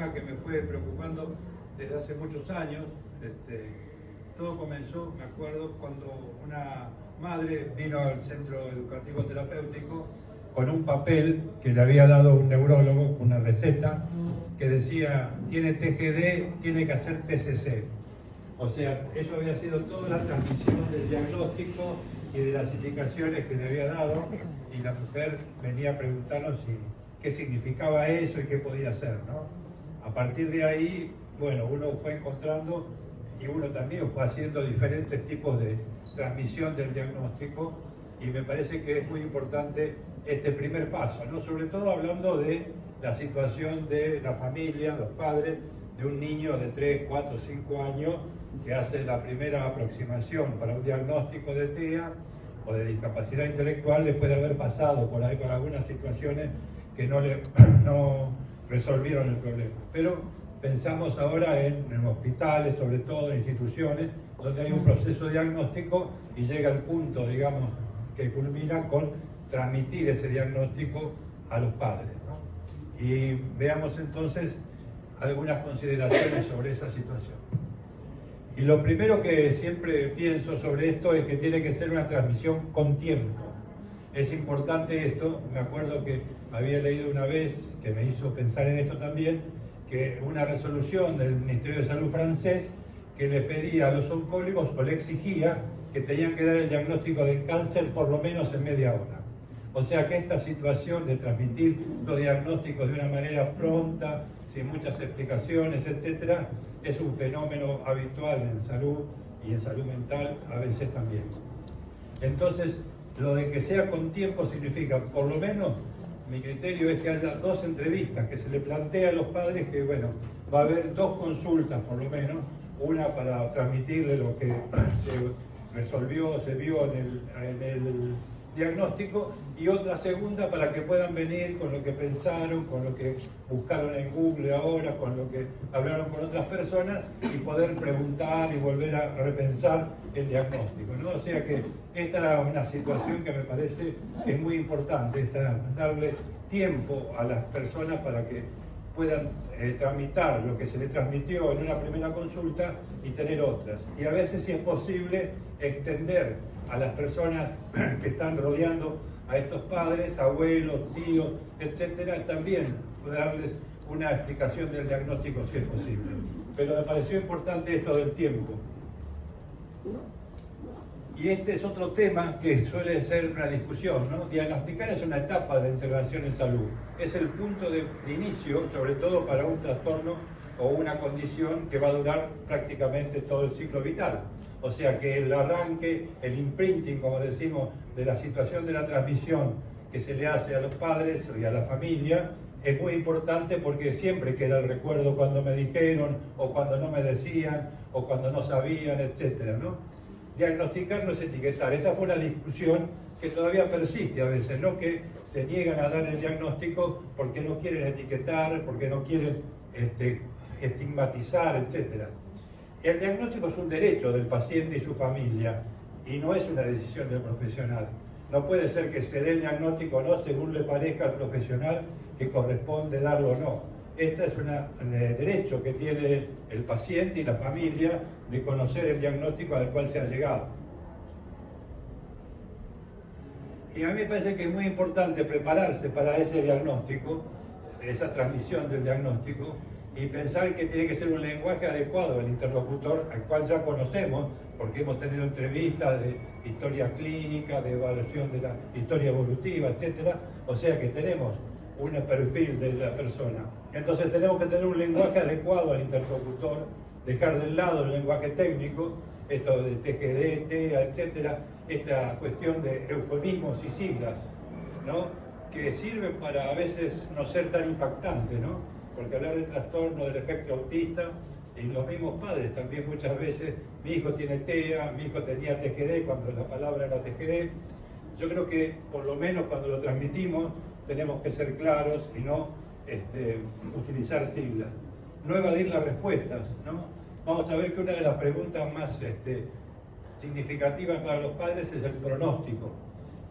tema que me fue preocupando desde hace muchos años. Todo comenzó, me acuerdo, cuando una madre vino al centro educativo terapéutico con un papel que le había dado un neurólogo, una receta, que decía, tiene TGD, tiene que hacer TCC. O sea, eso había sido toda la transmisión del diagnóstico y de las indicaciones que le había dado, y la mujer venía a preguntarnos qué significaba eso y qué podía hacer, ¿no? A partir de ahí, bueno, uno fue encontrando y uno también fue haciendo diferentes tipos de transmisión del diagnóstico, y me parece que es muy importante este primer paso, ¿no? Sobre todo hablando de la situación de la familia, los padres, de un niño de 3, 4, 5 años que hace la primera aproximación para un diagnóstico de TEA o de discapacidad intelectual después de haber pasado por ahí por algunas situaciones que no resolvieron el problema. Pero pensamos ahora en hospitales, sobre todo en instituciones, donde hay un proceso diagnóstico y llega el punto, digamos, que culmina con transmitir ese diagnóstico a los padres, ¿no? Y veamos entonces algunas consideraciones sobre esa situación. Y lo primero que siempre pienso sobre esto es que tiene que ser una transmisión con tiempo. Es importante esto. Me acuerdo que había leído una vez, que me hizo pensar en esto también, que una resolución del Ministerio de Salud francés que le pedía a los oncólogos, o le exigía, que tenían que dar el diagnóstico de cáncer por lo menos en media hora. O sea que esta situación de transmitir los diagnósticos de una manera pronta, sin muchas explicaciones, etcétera, es un fenómeno habitual en salud y en salud mental a veces también. Entonces, lo de que sea con tiempo significa, por lo menos, mi criterio es que haya 2 entrevistas, que se le plantea a los padres que, bueno, va a haber 2 consultas por lo menos, una para transmitirle lo que se resolvió, se vio en el diagnóstico, y otra segunda para que puedan venir con lo que pensaron, con lo que buscaron en Google ahora, con lo que hablaron con otras personas, y poder preguntar y volver a repensar el diagnóstico, ¿no? O sea que esta era una situación que me parece que es muy importante, darle tiempo a las personas para que puedan tramitar lo que se les transmitió en una primera consulta y tener otras. Y a veces, si es posible, extender a las personas que están rodeando a estos padres, abuelos, tíos, etcétera, también darles una explicación del diagnóstico si es posible. Pero me pareció importante esto del tiempo. Y este es otro tema que suele ser una discusión, ¿no? Diagnosticar es una etapa de la intervención en salud. Es el punto de inicio, sobre todo para un trastorno o una condición que va a durar prácticamente todo el ciclo vital. O sea que el arranque, el imprinting, como decimos, de la situación de la transmisión que se le hace a los padres y a la familia es muy importante, porque siempre queda el recuerdo cuando me dijeron, o cuando no me decían, o cuando no sabían, etcétera, ¿no? Diagnosticar no es etiquetar. Esta fue una discusión que todavía persiste a veces, ¿no? Que se niegan a dar el diagnóstico porque no quieren etiquetar, porque no quieren estigmatizar, etcétera. El diagnóstico es un derecho del paciente y su familia, y no es una decisión del profesional. No puede ser que se dé el diagnóstico o no según le parezca al profesional que corresponde darlo o no. Este es un derecho que tiene el paciente y la familia de conocer el diagnóstico al cual se ha llegado. Y a mí me parece que es muy importante prepararse para ese diagnóstico, esa transmisión del diagnóstico, y pensar que tiene que ser un lenguaje adecuado al interlocutor, al cual ya conocemos, porque hemos tenido entrevistas de historia clínica, de evaluación de la historia evolutiva, etcétera. O sea que tenemos un perfil de la persona. Entonces tenemos que tener un lenguaje adecuado al interlocutor, dejar de lado el lenguaje técnico, esto de TGD, TEA, etcétera, esta cuestión de eufemismos y siglas, ¿no? Que sirven para a veces no ser tan impactante, ¿no? Porque hablar de trastorno del espectro autista, y los mismos padres también muchas veces, mi hijo tiene TEA, mi hijo tenía TGD, cuando la palabra era TGD. Yo creo que por lo menos cuando lo transmitimos tenemos que ser claros y no utilizar siglas. No evadir las respuestas, ¿no? Vamos a ver que una de las preguntas más significativas para los padres es el pronóstico.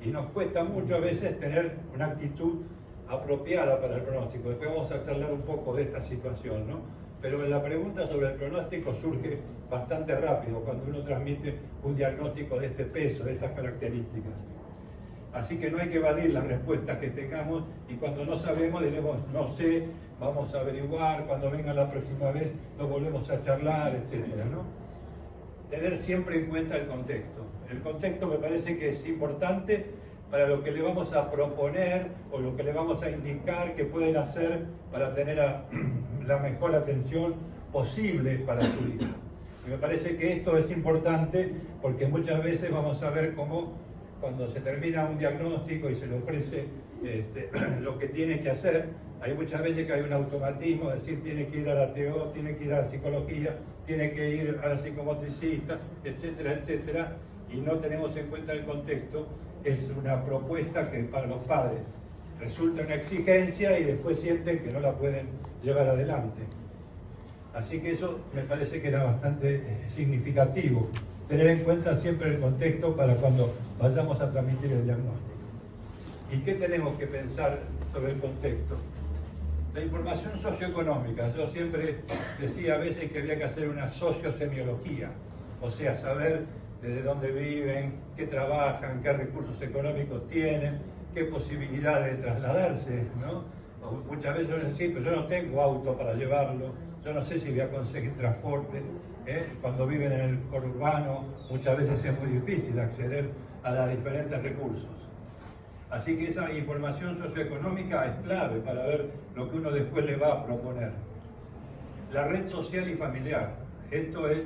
Y nos cuesta mucho a veces tener una actitud apropiada para el pronóstico. Después vamos a charlar un poco de esta situación, ¿no? Pero la pregunta sobre el pronóstico surge bastante rápido cuando uno transmite un diagnóstico de este peso, de estas características. Así que no hay que evadir las respuestas que tengamos y cuando no sabemos diremos no sé, vamos a averiguar, cuando venga la próxima vez lo volvemos a charlar, etcétera, ¿no? Tener siempre en cuenta el contexto. El contexto me parece que es importante para lo que le vamos a proponer o lo que le vamos a indicar que pueden hacer para tener la mejor atención posible para su hija. Y me parece que esto es importante porque muchas veces vamos a ver cómo cuando se termina un diagnóstico y se le ofrece lo que tiene que hacer, hay muchas veces que hay un automatismo, es decir, tiene que ir a la TO, tiene que ir a la psicología, tiene que ir a la psicomotricista, etcétera, etcétera, y no tenemos en cuenta el contexto. Es una propuesta que para los padres resulta una exigencia y después sienten que no la pueden llevar adelante. Así que eso me parece que era bastante significativo, tener en cuenta siempre el contexto para cuando vayamos a transmitir el diagnóstico. ¿Y qué tenemos que pensar sobre el contexto? La información socioeconómica. Yo siempre decía a veces que había que hacer una sociosemiología, o sea, saber desde dónde viven, qué trabajan, qué recursos económicos tienen, qué posibilidades de trasladarse, ¿no? Muchas veces uno dice, sí, pero yo no tengo auto para llevarlo, yo no sé si voy a conseguir transporte. Cuando viven en el conurbano, muchas veces es muy difícil acceder a los diferentes recursos. Así que esa información socioeconómica es clave para ver lo que uno después le va a proponer. La red social y familiar. Esto es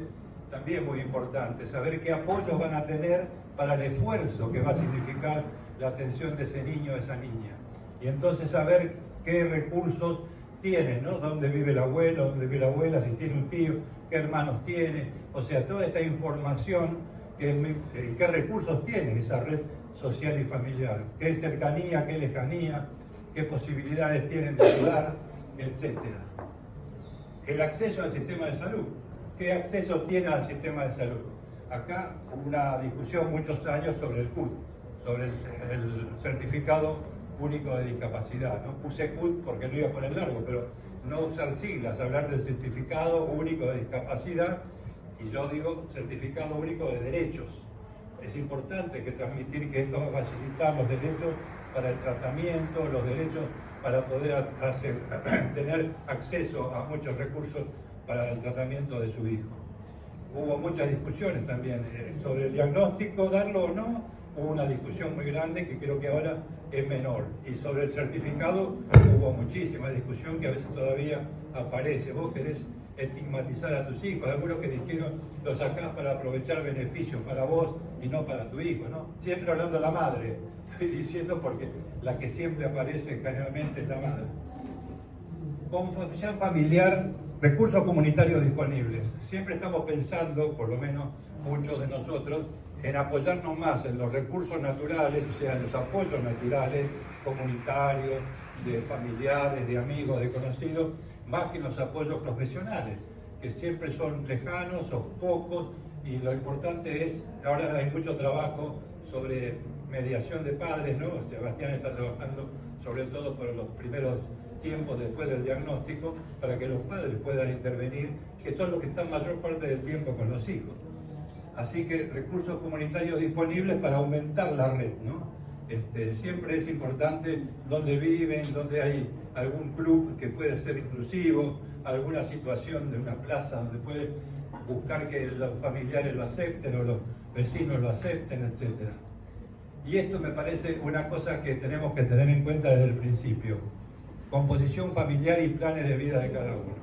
también muy importante, saber qué apoyos van a tener para el esfuerzo que va a significar la atención de ese niño o esa niña. Y entonces saber qué recursos tienen, ¿no? Dónde vive el abuelo, dónde vive la abuela, si tiene un tío, qué hermanos tiene. O sea, toda esta información, qué recursos tiene esa red social y familiar, qué cercanía, qué lejanía, qué posibilidades tienen de ayudar, etc. El acceso al sistema de salud. ¿Qué acceso tiene al sistema de salud? Acá hubo una discusión muchos años sobre el CUT, sobre el Certificado Único de Discapacidad, ¿no? Puse CUT porque lo iba a poner largo, pero no usar siglas, hablar del Certificado Único de Discapacidad, y yo digo Certificado Único de Derechos. Es importante que transmitir que esto va a facilitar los derechos para el tratamiento, los derechos para poder tener acceso a muchos recursos para el tratamiento de su hijo. Hubo muchas discusiones también sobre el diagnóstico, darlo o no, hubo una discusión muy grande que creo que ahora es menor. Y sobre el certificado hubo muchísima discusión que a veces todavía aparece. Vos querés estigmatizar a tus hijos, algunos que dijeron lo sacás para aprovechar beneficios para vos y no para tu hijo, ¿no? Siempre hablando de la madre, estoy diciendo porque la que siempre aparece generalmente es la madre. Confección familiar, recursos comunitarios disponibles. Siempre estamos pensando, por lo menos muchos de nosotros, en apoyarnos más en los recursos naturales, o sea, en los apoyos naturales, comunitarios, de familiares, de amigos, de conocidos, más que en los apoyos profesionales, que siempre son lejanos o pocos, y lo importante es, ahora hay mucho trabajo sobre mediación de padres, ¿no? Sebastián está trabajando sobre todo por los primeros tiempos después del diagnóstico, para que los padres puedan intervenir, que son los que están mayor parte del tiempo con los hijos. Así que recursos comunitarios disponibles para aumentar la red, ¿no? Siempre es importante dónde viven, dónde hay algún club que puede ser inclusivo, alguna situación de una plaza donde puede buscar que los familiares lo acepten o los vecinos lo acepten, etc. Y esto me parece una cosa que tenemos que tener en cuenta desde el principio. Composición familiar y planes de vida de cada uno.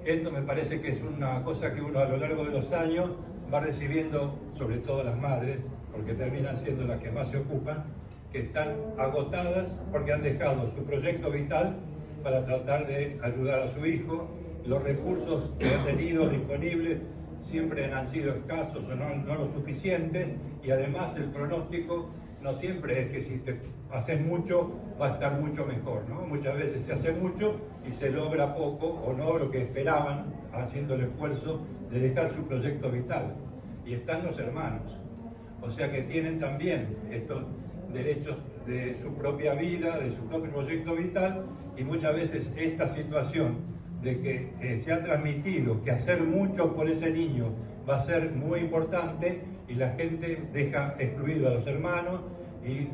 Esto me parece que es una cosa que uno a lo largo de los años va recibiendo, sobre todo las madres, porque terminan siendo las que más se ocupan, que están agotadas porque han dejado su proyecto vital para tratar de ayudar a su hijo. Los recursos que han tenido disponibles siempre han sido escasos o no lo suficientes, y además el pronóstico no siempre es que si te haces mucho va a estar mucho mejor, ¿no? Muchas veces se hace mucho y se logra poco o no lo que esperaban, haciendo el esfuerzo de dejar su proyecto vital. Y están los hermanos, o sea que tienen también estos derechos de su propia vida, de su propio proyecto vital, y muchas veces esta situación de que se ha transmitido que hacer mucho por ese niño va a ser muy importante y la gente deja excluido a los hermanos y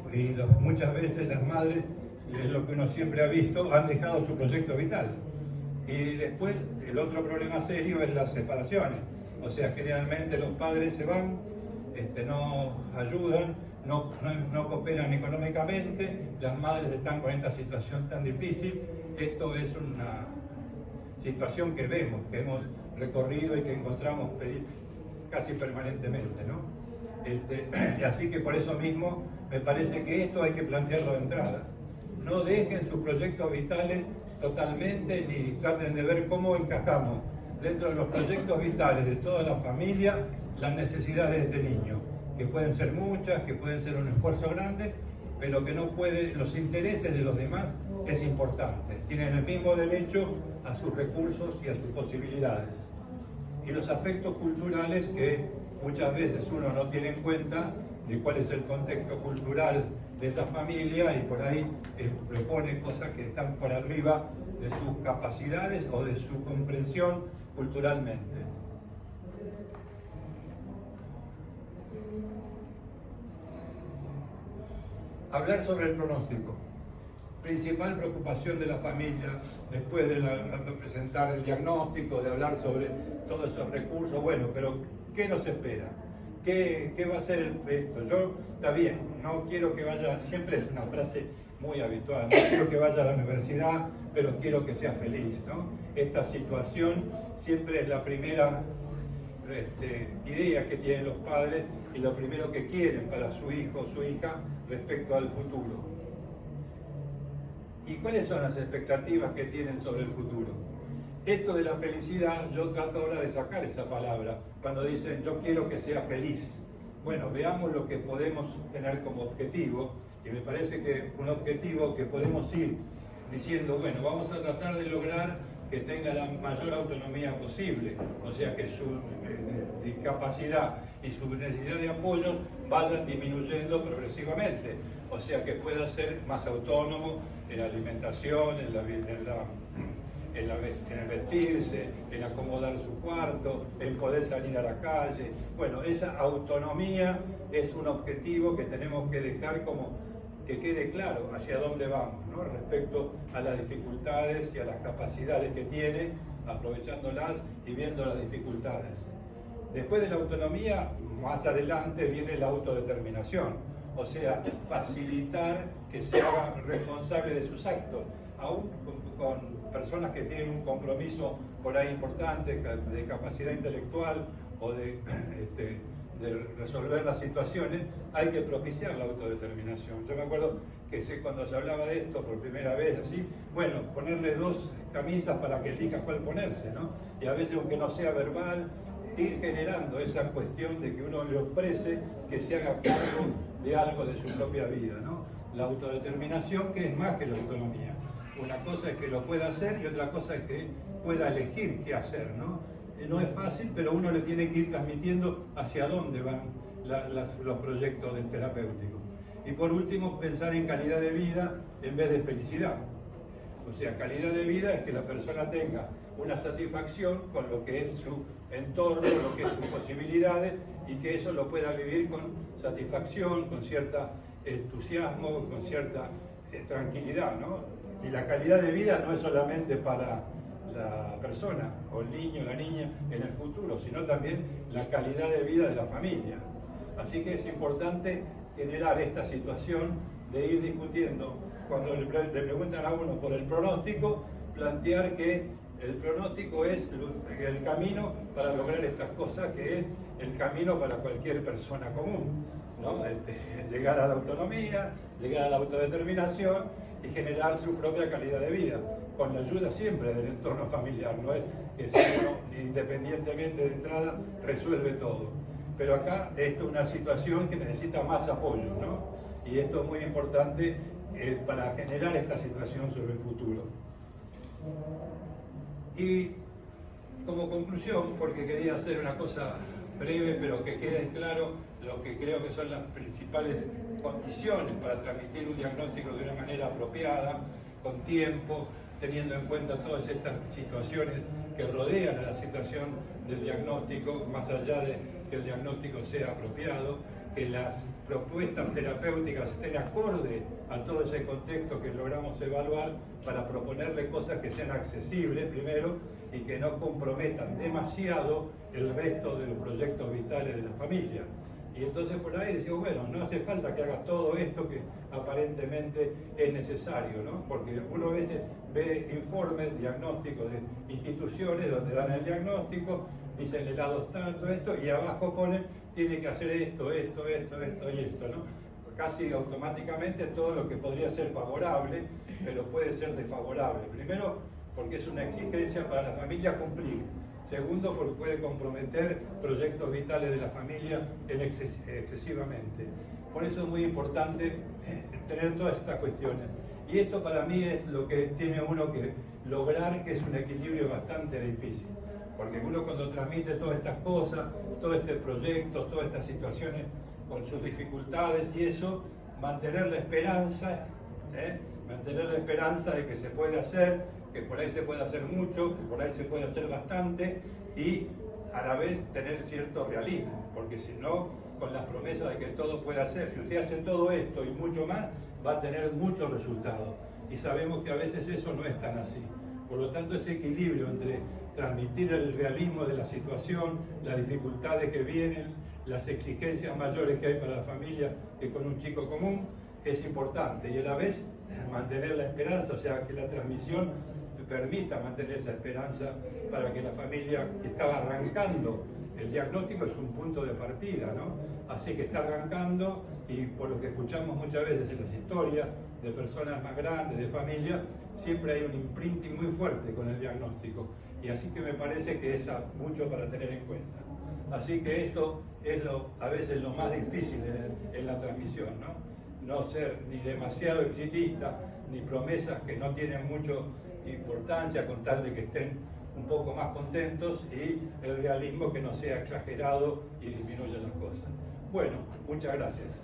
muchas veces las madres, es lo que uno siempre ha visto, han dejado su proyecto vital. Y después el otro problema serio es las separaciones. O sea, generalmente los padres se van, no ayudan, no cooperan económicamente, las madres están con esta situación tan difícil. Esto es una situación que vemos, que hemos recorrido y que encontramos casi permanentemente, ¿no? Así que por eso mismo me parece que esto hay que plantearlo de entrada. No dejen sus proyectos vitales totalmente ni traten de ver cómo encajamos dentro de los proyectos vitales de toda la familia las necesidades de este niño, que pueden ser muchas, que pueden ser un esfuerzo grande, pero que no puede, los intereses de los demás es importante. Tienen el mismo derecho a sus recursos y a sus posibilidades. Y los aspectos culturales que muchas veces uno no tiene en cuenta de cuál es el contexto cultural de esa familia y por ahí propone cosas que están por arriba de sus capacidades o de su comprensión culturalmente. Hablar sobre el pronóstico. Principal preocupación de la familia después de presentar el diagnóstico, de hablar sobre todos esos recursos. Bueno, pero ¿qué nos espera? ¿Qué va a ser esto? Yo, está bien, no quiero que vaya, siempre es una frase muy habitual, no quiero que vaya a la universidad, pero quiero que sea feliz, ¿no? Esta situación siempre es la primera idea que tienen los padres y lo primero que quieren para su hijo o su hija respecto al futuro. ¿Y cuáles son las expectativas que tienen sobre el futuro? Esto de la felicidad, yo trato ahora de sacar esa palabra, cuando dicen yo quiero que sea feliz. Bueno, veamos lo que podemos tener como objetivo, y me parece que un objetivo que podemos ir diciendo, bueno, vamos a tratar de lograr que tenga la mayor autonomía posible, o sea que su discapacidad y su necesidad de apoyo vayan disminuyendo progresivamente, o sea que pueda ser más autónomo en la alimentación, en el vestirse, en acomodar su cuarto, en poder salir a la calle. Bueno, esa autonomía es un objetivo que tenemos que dejar como que quede claro hacia dónde vamos, ¿no? Respecto a las dificultades y a las capacidades que tiene, aprovechándolas y viendo las dificultades. Después de la autonomía, más adelante viene la autodeterminación, o sea, facilitar que se haga responsable de sus actos, aún con personas que tienen un compromiso por ahí importante de capacidad intelectual o de resolver las situaciones, hay que propiciar la autodeterminación. Yo me acuerdo que cuando se hablaba de esto por primera vez, así, bueno, ponerle 2 camisas para que elija cuál ponerse, ¿no? Y a veces, aunque no sea verbal, ir generando esa cuestión de que uno le ofrece que se haga cargo de algo de su propia vida, ¿no? La autodeterminación, que es más que la autonomía. Una cosa es que lo pueda hacer y otra cosa es que pueda elegir qué hacer, ¿no? No es fácil, pero uno le tiene que ir transmitiendo hacia dónde van los proyectos terapéuticos. Y por último, pensar en calidad de vida en vez de felicidad. O sea, calidad de vida es que la persona tenga una satisfacción con lo que es su entorno, lo que es sus posibilidades, y que eso lo pueda vivir con satisfacción, con cierto entusiasmo, con cierta tranquilidad, ¿no? Y la calidad de vida no es solamente para la persona o el niño o la niña en el futuro, sino también la calidad de vida de la familia. Así que es importante generar esta situación de ir discutiendo. Cuando le preguntan a uno por el pronóstico, plantear que el pronóstico es el camino para lograr estas cosas, que es el camino para cualquier persona común, ¿no? Llegar a la autonomía, llegar a la autodeterminación y generar su propia calidad de vida, con la ayuda siempre del entorno familiar, no es que si uno independientemente de entrada resuelve todo. Pero acá esto es una situación que necesita más apoyo, ¿no? Y esto es muy importante para generar esta situación sobre el futuro. Y como conclusión, porque quería hacer una cosa breve, pero que quede claro lo que creo que son las principales condiciones para transmitir un diagnóstico de una manera apropiada, con tiempo, teniendo en cuenta todas estas situaciones que rodean a la situación del diagnóstico, más allá de que el diagnóstico sea apropiado, que las propuestas terapéuticas estén acorde a todo ese contexto que logramos evaluar para proponerle cosas que sean accesibles primero y que no comprometan demasiado el resto de los proyectos vitales de la familia. Y entonces por ahí decimos, bueno, no hace falta que haga todo esto que aparentemente es necesario, ¿no? Porque uno a veces ve informes, diagnósticos de instituciones donde dan el diagnóstico, dicen helados tanto, esto, y abajo ponen, tiene que hacer esto y esto, ¿no? Casi automáticamente todo lo que podría ser favorable, pero puede ser desfavorable. Primero, porque es una exigencia para la familia cumplir. Segundo, porque puede comprometer proyectos vitales de la familia excesivamente. Por eso es muy importante tener todas estas cuestiones. Y esto para mí es lo que tiene uno que lograr, que es un equilibrio bastante difícil. Porque uno cuando transmite todas estas cosas, todo este proyecto, todas estas situaciones con sus dificultades y eso, mantener la esperanza de que se puede hacer, que por ahí se puede hacer mucho, que por ahí se puede hacer bastante y a la vez tener cierto realismo, porque si no, con las promesas de que todo puede hacer, si usted hace todo esto y mucho más, va a tener muchos resultados y sabemos que a veces eso no es tan así. Por lo tanto, ese equilibrio entre transmitir el realismo de la situación, las dificultades que vienen, las exigencias mayores que hay para la familia que con un chico común, es importante y a la vez mantener la esperanza, o sea, que la transmisión permita mantener esa esperanza para que la familia que estaba arrancando, el diagnóstico es un punto de partida, ¿no? Así que está arrancando y por lo que escuchamos muchas veces en las historias de personas más grandes, de familia, siempre hay un imprinting muy fuerte con el diagnóstico y así que me parece que es mucho para tener en cuenta. Así que esto es a veces lo más difícil en la transmisión, ¿no? No ser ni demasiado exitista, ni promesas que no tienen mucha importancia con tal de que estén un poco más contentos y el realismo que no sea exagerado y disminuya las cosas. Bueno, muchas gracias.